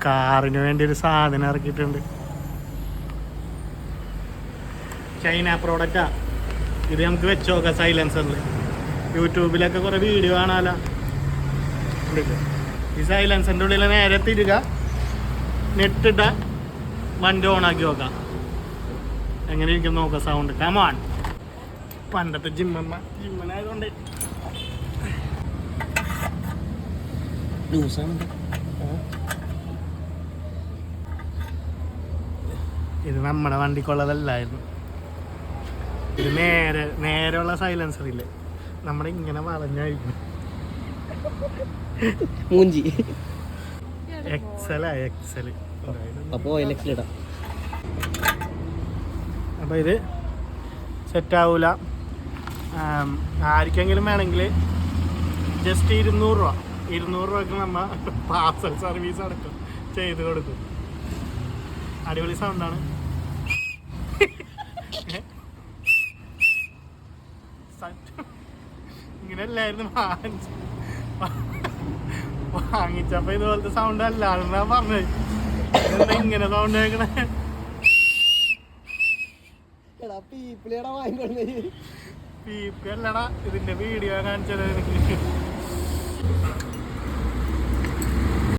കാറിന് വേണ്ടി ഒരു സാധനം ഇറക്കിയിട്ടുണ്ട്. ചൈന പ്രോഡക്റ്റാ ഇത്. നമുക്ക് വെച്ച് നോക്കാം സൈലൻസറിൽ. യൂട്യൂബിലൊക്കെ കുറേ വീഡിയോ കാണാമല്ലോ. ഈ സൈലൻസറിൻ്റെ ഉള്ളിൽ നേരെ തിരിക, നെറ്റിട്ട വണ്ടി ഓണാക്കി നോക്കാം എങ്ങനെ ഇരിക്കും നോക്കാം സൗണ്ട്. കമാൺ. പണ്ടത്തെ ജിമ്മനായതുകൊണ്ട് ഇത് നമ്മുടെ വണ്ടിക്കുള്ളതല്ലായിരുന്നു. ഇത് നേരെയുള്ള സൈലൻസറില്ലേ, നമ്മുടെ ഇങ്ങനെ വളഞ്ഞായിരിക്കും. മൂഞ്ചി എക്സല്. അപ്പോൾ ഇത് സെറ്റാവൂല. ആർക്കെങ്കിലും വേണമെങ്കിൽ ജസ്റ്റ് 200 രൂപയ്ക്ക് നമ്മൾ പാർസൽ സർവീസ് അടക്കം ചെയ്ത് കൊടുക്കും. അടിപൊളി സൗണ്ടാണ്. ഇങ്ങനെയല്ലായിരുന്നു വാങ്ങിച്ചപ്പോ ഇതുപോലത്തെ സൗണ്ട് അല്ലാതെന്നാ പറഞ്ഞത്. എന്താ ഇങ്ങനെ സൗണ്ട് കേൾക്കണേ? പീപ്പിളടാ, ഇതിന്റെ വീഡിയോ കാണിച്ചത് എനിക്ക്